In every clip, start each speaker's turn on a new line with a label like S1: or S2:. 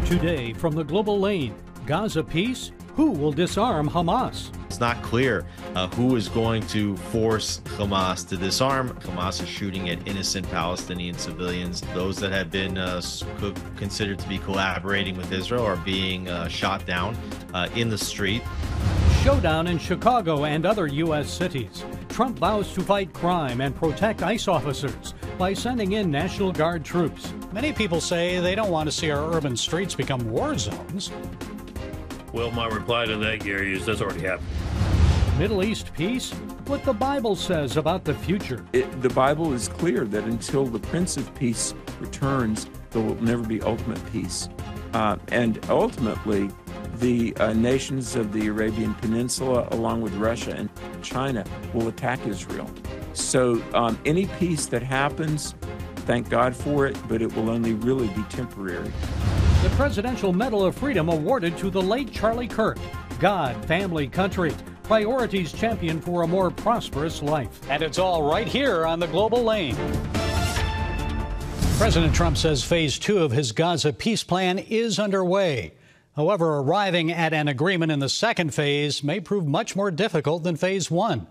S1: Today from the global lane, Gaza peace, who will disarm Hamas?
S2: It's not clear who is going to force Hamas to disarm. Hamas is shooting at innocent Palestinian civilians. Those that have been considered to be collaborating with Israel are being shot down in the street.
S1: Showdown in Chicago and other U.S. cities. Trump vows to fight crime and protect ICE officers by sending in National Guard troops.
S3: Many people say they don't want to see our urban streets become war zones.
S4: Well, my reply to that, Gary, is that's already happened.
S1: Middle East peace? What the Bible says about the future.
S5: The Bible is clear that until the Prince of Peace returns, there will never be ultimate peace. And ultimately, the nations of the Arabian Peninsula, along with Russia and China, will attack Israel. So any peace that happens, thank God for it, but it will only really be temporary.
S1: The Presidential Medal of Freedom awarded to the late Charlie Kirk. God, family, country, priorities champion for a more prosperous life.
S3: And it's all right here on the global lane. President Trump says phase 2 of his Gaza peace plan is underway. However, arriving at an agreement in the second phase may prove much more difficult than phase 1.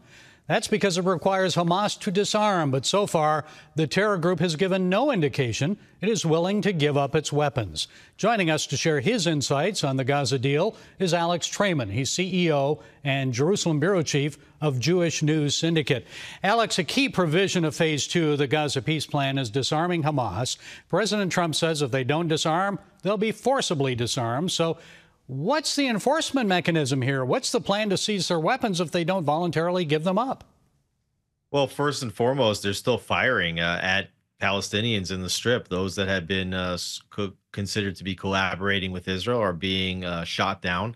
S3: That's because it requires Hamas to disarm, but so far, the terror group has given no indication it is willing to give up its weapons. Joining us to share his insights on the Gaza deal is Alex Trayman. He's CEO and Jerusalem bureau chief of Jewish News Syndicate. Alex, a key provision of phase 2 of the Gaza peace plan is disarming Hamas. President Trump says if they don't disarm, they'll be forcibly disarmed. So what's the enforcement mechanism here? What's the plan to seize their weapons if they don't voluntarily give them up?
S2: Well, first and foremost, they're still firing at Palestinians in the Strip. Those that have been considered to be collaborating with Israel are being shot down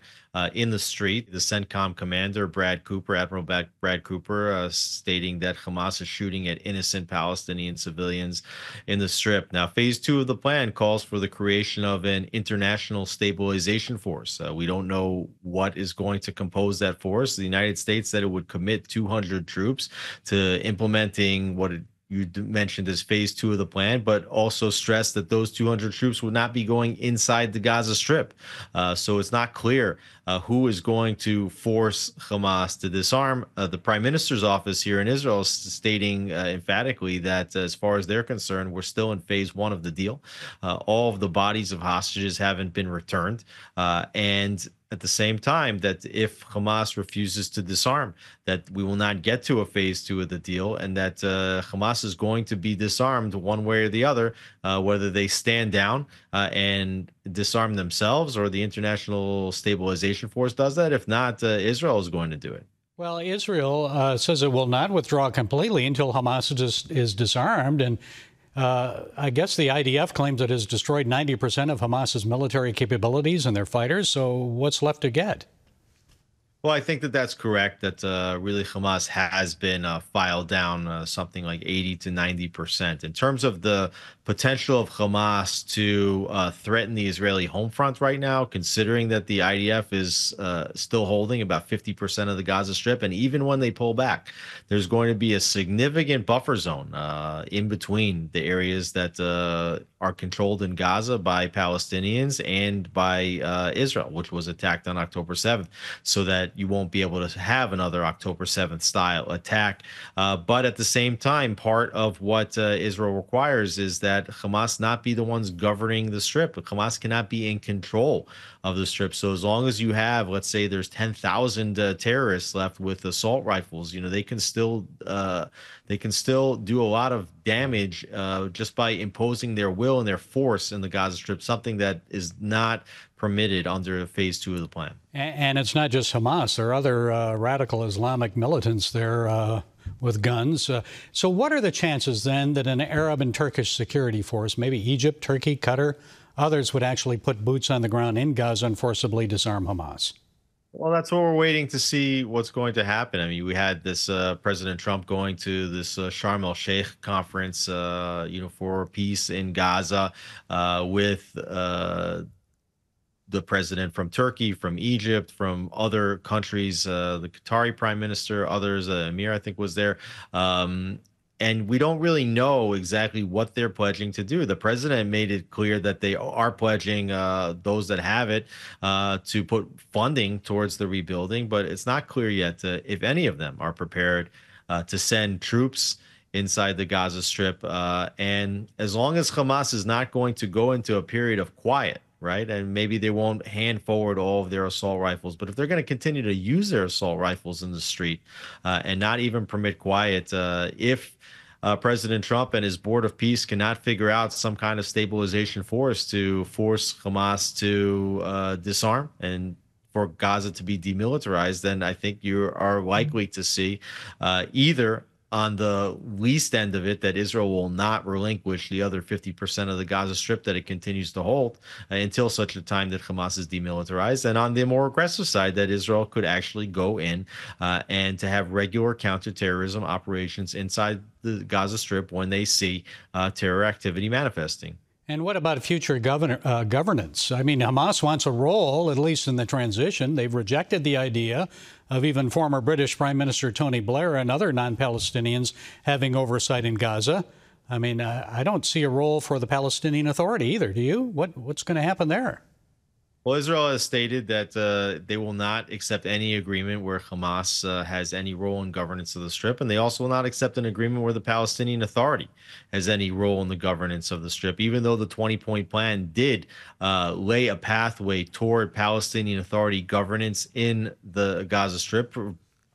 S2: in the street. The CENTCOM commander, Admiral Brad Cooper, stating that Hamas is shooting at innocent Palestinian civilians in the Strip. Now, phase 2 of the plan calls for the creation of an international stabilization force. We don't know what is going to compose that force. The United States said it would commit 200 troops to implementing what you mentioned as phase 2 of the plan, but also stressed that those 200 troops would not be going inside the Gaza Strip. So it's not clear who is going to force Hamas to disarm. The Prime Minister's office here in Israel is stating emphatically that as far as they're concerned, we're still in phase 1 of the deal. All of the bodies of hostages haven't been returned. And at the same time, that if Hamas refuses to disarm, that we will not get to a phase 2 of the deal, and that Hamas is going to be disarmed one way or the other, whether they stand down and disarm themselves or the International Stabilization Force does that. If not, Israel is going to do it.
S3: Well, Israel says it will not withdraw completely until Hamas is disarmed. And I guess the IDF claims it has destroyed 90% of Hamas's military capabilities and their fighters. So what's left to get?
S2: Well, I think that that's correct, that really Hamas has been filed down something like 80 to 90%. In terms of the potential of Hamas to threaten the Israeli home front right now, considering that the IDF is still holding about 50% of the Gaza Strip, and even when they pull back, there's going to be a significant buffer zone in between the areas that are controlled in Gaza by Palestinians and by Israel, which was attacked on October 7th, so that you won't be able to have another October 7th style attack. But at the same time, part of what Israel requires is that Hamas not be the ones governing the Strip. Hamas cannot be in control of the Strip. So as long as you have, let's say there's 10,000 terrorists left with assault rifles, you know, they can still do a lot of damage just by imposing their will and their force in the Gaza Strip, something that is not permitted under phase 2 of the plan.
S3: And it's not just Hamas. There are other radical Islamic militants there with guns. So what are the chances then that an Arab and Turkish security force, maybe Egypt, Turkey, Qatar, others would actually put boots on the ground in Gaza and forcibly disarm Hamas?
S2: Well, that's what we're waiting to see what's going to happen. I mean, we had this President Trump going to this Sharm el-Sheikh conference, for peace in Gaza with the president from Turkey, from Egypt, from other countries, the Qatari prime minister, others, Emir, I think, was there. and we don't really know exactly what they're pledging to do. The president made it clear that they are pledging those that have it to put funding towards the rebuilding, but it's not clear yet if any of them are prepared to send troops inside the Gaza Strip. And as long as Hamas is not going to go into a period of quiet, right? And maybe they won't hand forward all of their assault rifles, but if they're going to continue to use their assault rifles in the street and not even permit quiet, if President Trump and his board of peace cannot figure out some kind of stabilization force to force Hamas to disarm and for Gaza to be demilitarized, then I think you are likely to see either on the least end of it, that Israel will not relinquish the other 50% of the Gaza Strip that it continues to hold until such a time that Hamas is demilitarized. And on the more aggressive side, that Israel could actually go in and to have regular counterterrorism operations inside the Gaza Strip when they see terror activity manifesting.
S3: And what about future governance? I mean, Hamas wants a role, at least in the transition. They've rejected the idea of even former British Prime Minister Tony Blair and other non-Palestinians having oversight in Gaza. I mean, I don't see a role for the Palestinian Authority either. Do you? What's going to happen there?
S2: Well, Israel has stated that they will not accept any agreement where Hamas has any role in governance of the Strip, and they also will not accept an agreement where the Palestinian Authority has any role in the governance of the Strip, even though the 20-point plan did lay a pathway toward Palestinian Authority governance in the Gaza Strip,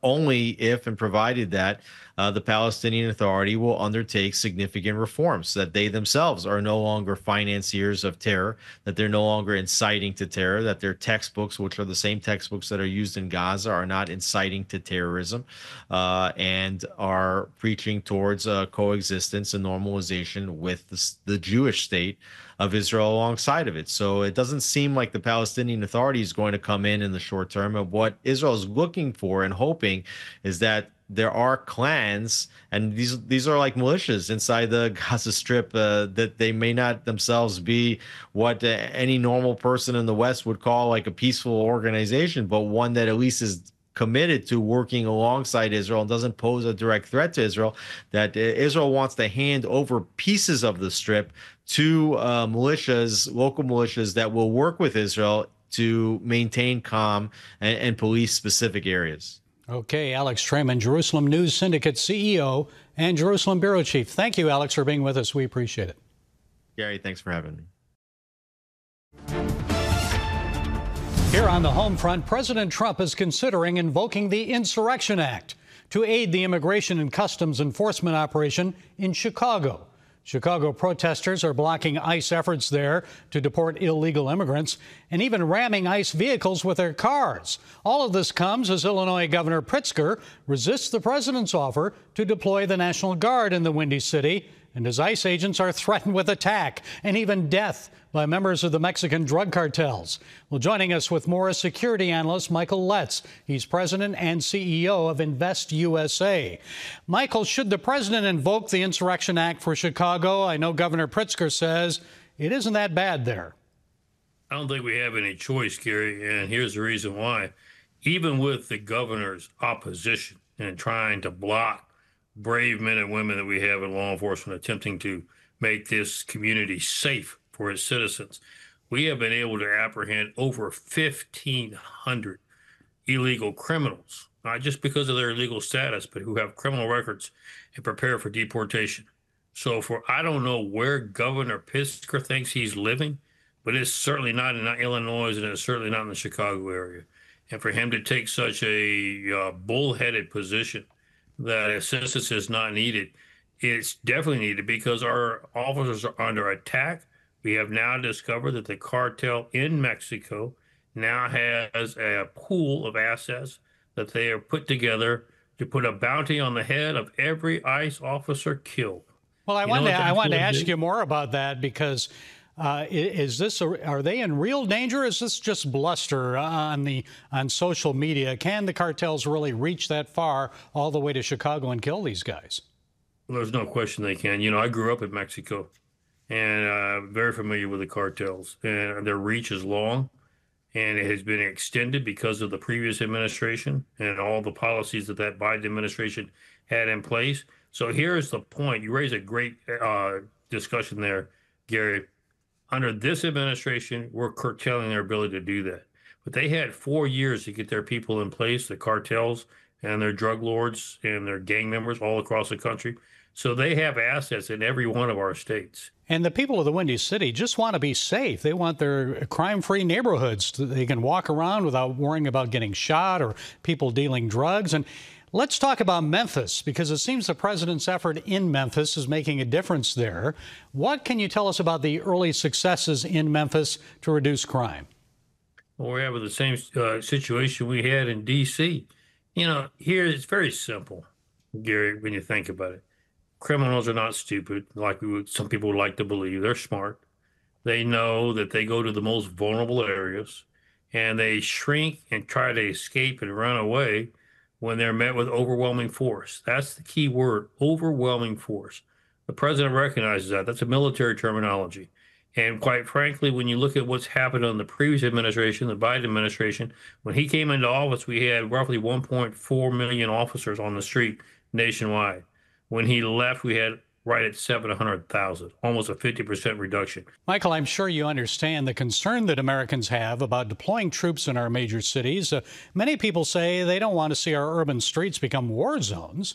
S2: only if and provided that the Palestinian Authority will undertake significant reforms, that they themselves are no longer financiers of terror, that they're no longer inciting to terror, that their textbooks, which are the same textbooks that are used in Gaza, are not inciting to terrorism, and are preaching towards coexistence and normalization with the Jewish state of Israel alongside of it. So it doesn't seem like the Palestinian Authority is going to come in the short term. And what Israel is looking for and hoping is that there are clans, and these are like militias inside the Gaza Strip, that they may not themselves be what any normal person in the West would call like a peaceful organization, but one that at least is committed to working alongside Israel and doesn't pose a direct threat to Israel, that Israel wants to hand over pieces of the Strip to militias, local militias that will work with Israel to maintain calm and police specific areas.
S3: Okay, Alex Trayman, Jerusalem News Syndicate CEO and Jerusalem Bureau Chief. Thank you, Alex, for being with us. We appreciate it.
S2: Gary, thanks for having me.
S3: Here on the home front, President Trump is considering invoking the Insurrection Act to aid the Immigration and Customs Enforcement operation in Chicago. Chicago protesters are blocking ICE efforts there to deport illegal immigrants and even ramming ICE vehicles with their cars. All of this comes as Illinois Governor Pritzker resists the president's offer to deploy the National Guard in the Windy City, and as ICE agents are threatened with attack and even death by members of the Mexican drug cartels. Well, joining us with more is security analyst Michael Letts. He's president and CEO of Invest USA. Michael, should the president invoke the Insurrection Act for Chicago? I know Governor Pritzker says it isn't that bad there.
S4: I don't think we have any choice, Gary, and here's the reason why. Even with the governor's opposition and trying to block brave men and women that we have in law enforcement attempting to make this community safe for its citizens, we have been able to apprehend over 1,500 illegal criminals, not just because of their illegal status, but who have criminal records and prepare for deportation. So I don't know where Governor Pritzker thinks he's living, but it's certainly not in Illinois, and it's certainly not in the Chicago area. And for him to take such a bullheaded position that assistance is not needed, it's definitely needed because our officers are under attack. We have now discovered that the cartel in Mexico now has a pool of assets that they have put together to put a bounty on the head of every ICE officer killed.
S3: Well, I wanted to ask you more about that because are they in real danger? Or is this just bluster on social media? Can the cartels really reach that far all the way to Chicago and kill these guys?
S4: Well, there's no question they can. You know, I grew up in Mexico and very familiar with the cartels, and their reach is long, and it has been extended because of the previous administration and all the policies that Biden administration had in place. So here's the point. You raise a great discussion there, Gary. Under this administration, we're curtailing their ability to do that. But they had 4 years to get their people in place, the cartels and their drug lords and their gang members all across the country. So they have assets in every one of our states.
S3: And the people of the Windy City just want to be safe. They want their crime-free neighborhoods. They can walk around without worrying about getting shot or people dealing drugs. And let's talk about Memphis, because it seems the president's effort in Memphis is making a difference there. What can you tell us about the early successes in Memphis to reduce crime?
S4: Well, we're having the same situation we had in D.C. You know, here it's very simple, Gary, when you think about it. Criminals are not stupid, like some people would like to believe. They're smart. They know that they go to the most vulnerable areas, and they shrink and try to escape and run away when they're met with overwhelming force. That's the key word, overwhelming force. The president recognizes that. That's a military terminology. And quite frankly, when you look at what's happened on the previous administration, the Biden administration, when he came into office, we had roughly 1.4 million officers on the street nationwide. When he left, we had right at 700,000, almost a 50% reduction.
S3: Michael, I'm sure you understand the concern that Americans have about deploying troops in our major cities. Many people say they don't want to see our urban streets become war zones.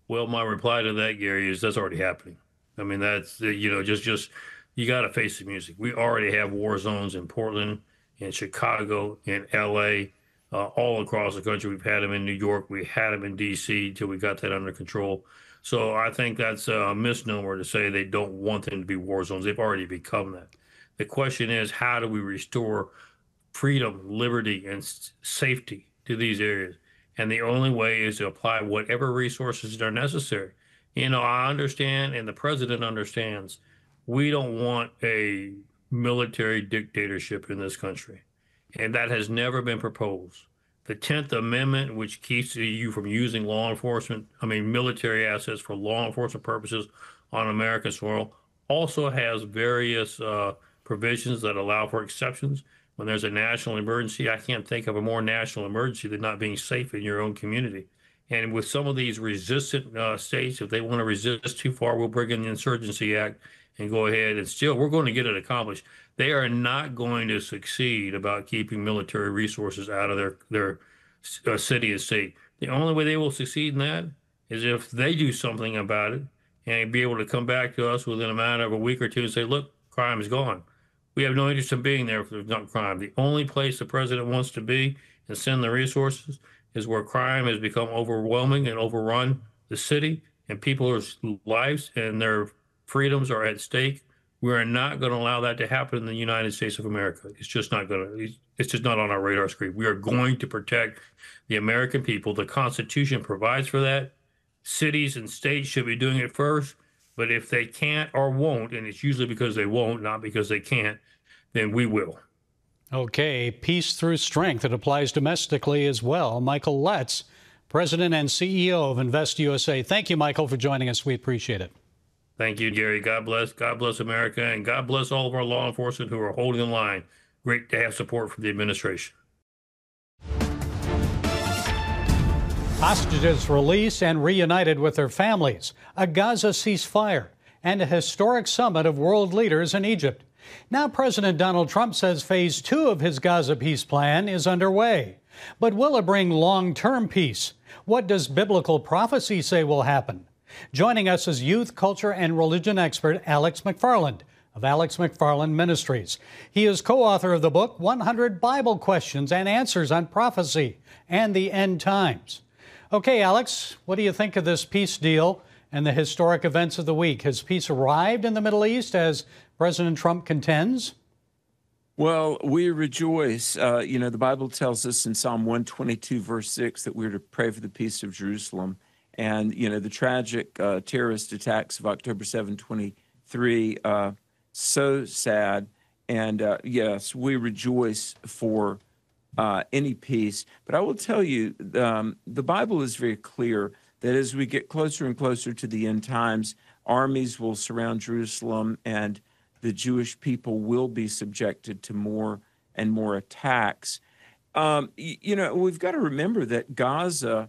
S4: Well, my reply to that, Gary, is that's already happening. I mean, that's, just you got to face the music. We already have war zones in Portland, in Chicago, in L.A., all across the country. We've had them in New York. We had them in D.C. till we got that under control. So I think that's a misnomer to say they don't want them to be war zones. They've already become that. The question is, how do we restore freedom, liberty, and safety to these areas? And the only way is to apply whatever resources are necessary. You know, I understand, and the president understands, we don't want a military dictatorship in this country. And that has never been proposed. The 10th Amendment, which keeps you from using military assets for law enforcement purposes on American soil, also has various provisions that allow for exceptions. When there's a national emergency, I can't think of a more national emergency than not being safe in your own community. And with some of these resistant states, if they want to resist too far, we'll bring in the Insurgency Act and go ahead, and still we're going to get it accomplished. They are not going to succeed about keeping military resources out of their city and state. The only way they will succeed in that is if they do something about it and be able to come back to us within a matter of a week or two and say, look, crime is gone. We have no interest in being there if there's not crime. The only place the president wants to be and send the resources is where crime has become overwhelming and overrun the city, and people's lives and their freedoms are at stake. We are not going to allow that to happen in the United States of America. It's just not on our radar screen. We are going to protect the American people. The Constitution provides for that. Cities and states should be doing it first. But if they can't or won't, and it's usually because they won't, not because they can't, then we will.
S3: Okay, peace through strength. It applies domestically as well. Michael Letts, President and CEO of Invest USA. Thank you, Michael, for joining us. We appreciate it.
S4: Thank you, Gary. God bless America, and God bless all of our law enforcement who are holding the line. Great to have support from the administration.
S3: Hostages released and reunited with their families, a Gaza ceasefire, and a historic summit of world leaders in Egypt. Now President Donald Trump says phase 2 of his Gaza peace plan is underway. But will it bring long-term peace? What does biblical prophecy say will happen? Joining us is youth, culture, and religion expert Alex McFarland of Alex McFarland Ministries. He is co-author of the book 100 Bible Questions and Answers on Prophecy and the End Times. Okay, Alex, what do you think of this peace deal and the historic events of the week? Has peace arrived in the Middle East as President Trump contends?
S5: Well, we rejoice. The Bible tells us in Psalm 122, verse 6, that we're to pray for the peace of Jerusalem. And, the tragic terrorist attacks of October 7, 23, so sad. And, yes, we rejoice for any peace. But I will tell you, the Bible is very clear that as we get closer and closer to the end times, armies will surround Jerusalem and the Jewish people will be subjected to more and more attacks. We've got to remember that Gaza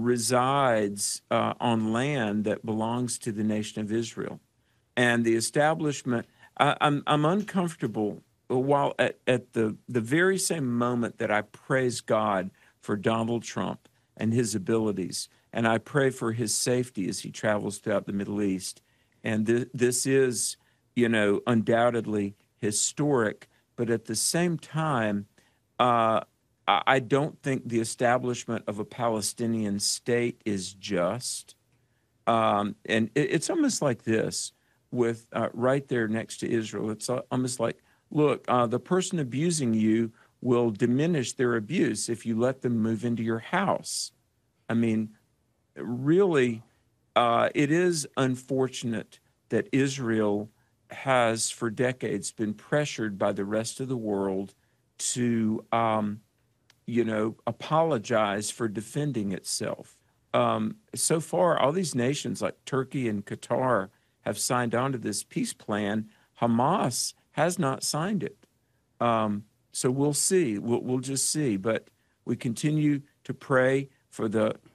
S5: resides on land that belongs to the nation of Israel. And the establishment, I'm uncomfortable while at the very same moment that I praise God for Donald Trump and his abilities, and I pray for his safety as he travels throughout the Middle East. And this is, undoubtedly historic, but at the same time, I don't think the establishment of a Palestinian state is just. And it's almost like this, with right there next to Israel. It's almost like, look, the person abusing you will diminish their abuse if you let them move into your house. I mean, really, it is unfortunate that Israel has for decades been pressured by the rest of the world to, apologize for defending itself. So far, all these nations like Turkey and Qatar have signed on to this peace plan. Hamas has not signed it. So we'll see. We'll just see. But we continue to pray for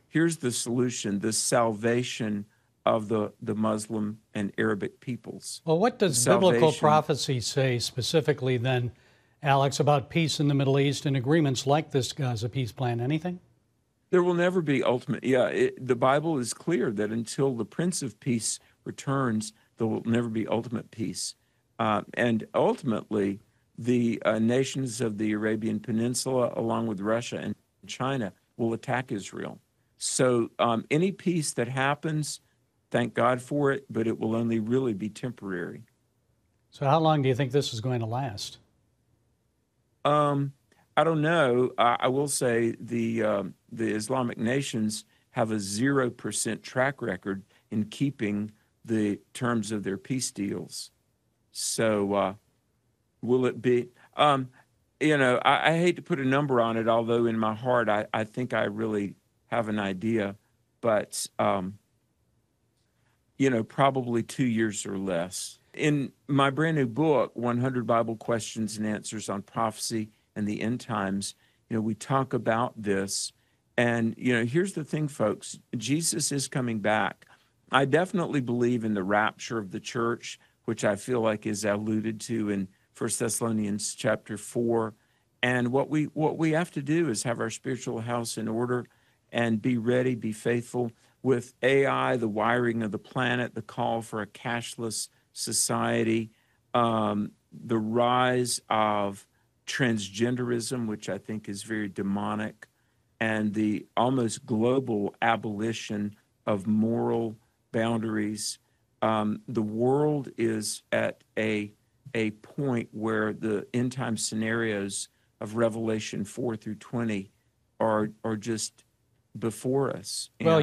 S5: here's the solution, the salvation of the Muslim and Arabic peoples.
S3: Well, what does biblical prophecy say specifically then, Alex, about peace in the Middle East and agreements like this Gaza peace plan? Anything?
S5: There will never be ultimate. The Bible is clear that until the Prince of Peace returns, there will never be ultimate peace. And ultimately, the nations of the Arabian Peninsula, along with Russia and China, will attack Israel. So any peace that happens, thank God for it, but it will only really be temporary.
S3: So how long do you think this is going to last?
S5: I don't know. I will say the Islamic nations have a 0% track record in keeping the terms of their peace deals. So will it be? I hate to put a number on it, although in my heart I think I really have an idea, but probably 2 years or less. In my brand new book, 100 Bible Questions and Answers on Prophecy and the End Times, we talk about this. And, here's the thing, folks. Jesus is coming back. I definitely believe in the rapture of the church, which I feel like is alluded to in 1 Thessalonians chapter 4. And what we have to do is have our spiritual house in order and be ready, be faithful. With AI, the wiring of the planet, the call for a cashless society, the rise of transgenderism, which I think is very demonic, and the almost global abolition of moral boundaries. The world is at a point where the end time scenarios of Revelation 4 through 20 are just before us.
S3: Well,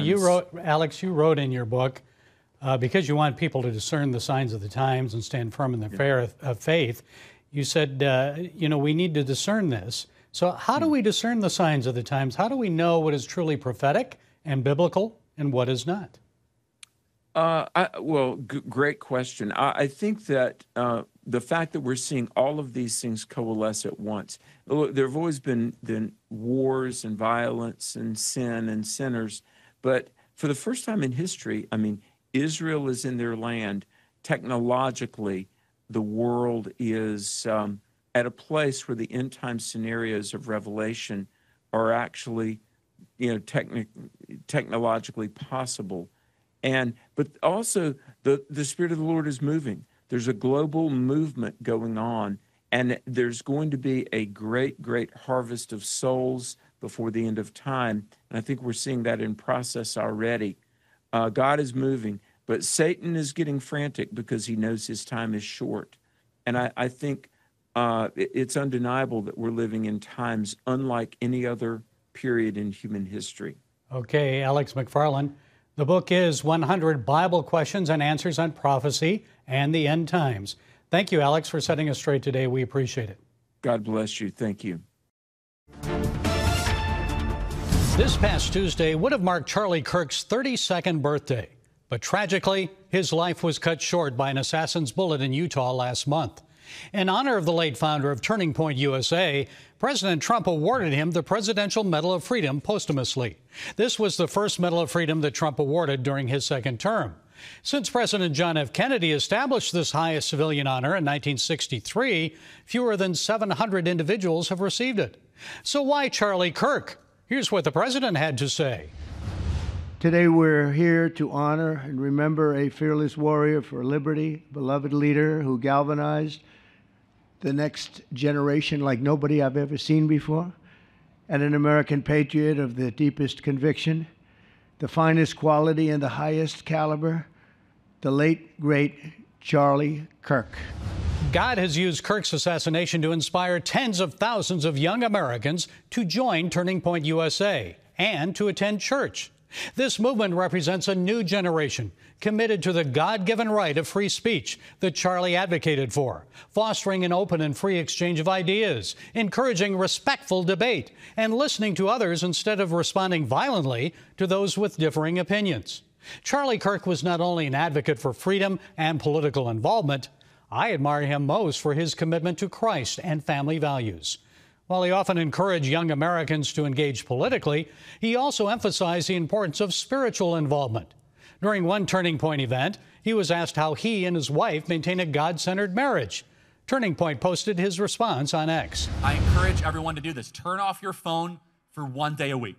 S3: Alex, you wrote in your book, because you want people to discern the signs of the times and stand firm in their faith, you said, we need to discern this. So how do we discern the signs of the times? How do we know what is truly prophetic and biblical and what is not? Great question. I think that the fact that we're seeing all of these things coalesce at once, there have always been wars and violence and sin and sinners, but for the first time in history, Israel is in their land. Technologically, the world is at a place where the end time scenarios of Revelation are actually, technologically possible. But also the Spirit of the Lord is moving. There's a global movement going on, and there's going to be a great, great harvest of souls before the end of time. And I think we're seeing that in process already. God is moving, but Satan is getting frantic because he knows his time is short. And I think it's undeniable that we're living in times unlike any other period in human history. Okay, Alex McFarland. The book is 100 Bible Questions and Answers on Prophecy and the End Times. Thank you, Alex, for setting us straight today. We appreciate it.
S5: God bless you. Thank you.
S3: This past Tuesday would have marked Charlie Kirk's 32nd birthday. But tragically, his life was cut short by an assassin's bullet in Utah last month. In honor of the late founder of Turning Point USA, President Trump awarded him the Presidential Medal of Freedom posthumously. This was the first Medal of Freedom that Trump awarded during his second term. Since President John F. Kennedy established this highest civilian honor in 1963, fewer than 700 individuals have received it. So why Charlie Kirk? Here's what the president had to say.
S6: Today we're here to honor and remember a fearless warrior for liberty, beloved leader who galvanized the next generation like nobody I've ever seen before, and an American patriot of the deepest conviction, the finest quality and the highest caliber, the late, great Charlie Kirk.
S3: God has used Kirk's assassination to inspire tens of thousands of young Americans to join Turning Point USA and to attend church. This movement represents a new generation committed to the God-given right of free speech that Charlie advocated for, fostering an open and free exchange of ideas, encouraging respectful debate, and listening to others instead of responding violently to those with differing opinions. Charlie Kirk was not only an advocate for freedom and political involvement. I admire him most for his commitment to Christ and family values. While he often encouraged young Americans to engage politically, he also emphasized the importance of spiritual involvement. During one Turning Point event, he was asked how he and his wife maintain a God-centered marriage. Turning Point posted his response on X.
S7: I encourage everyone to do this. Turn off your phone for 1 day a week.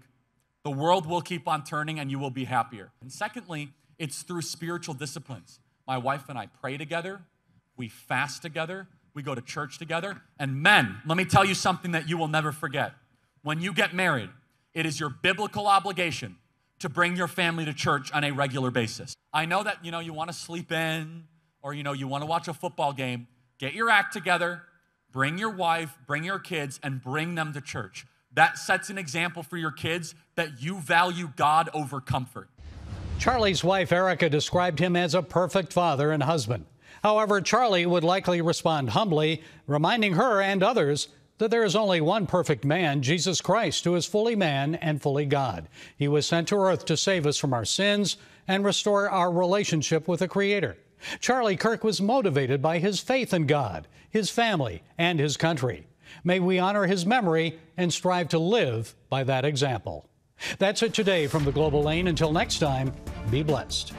S7: The world will keep on turning and you will be happier. And secondly, it's through spiritual disciplines. My wife and I pray together. We fast together. We go to church together. And men, let me tell you something that you will never forget. When you get married, it is your biblical obligation to bring your family to church on a regular basis. I know that, you want to sleep in or, you want to watch a football game. Get your act together, bring your wife, bring your kids, and bring them to church. That sets an example for your kids that you value God over comfort.
S3: Charlie's wife, Erica, described him as a perfect father and husband. However, Charlie would likely respond humbly, reminding her and others that there is only one perfect man, Jesus Christ, who is fully man and fully God. He was sent to earth to save us from our sins and restore our relationship with the Creator. Charlie Kirk was motivated by his faith in God, his family, and his country. May we honor his memory and strive to live by that example. That's it today from the Global Lane. Until next time, be blessed.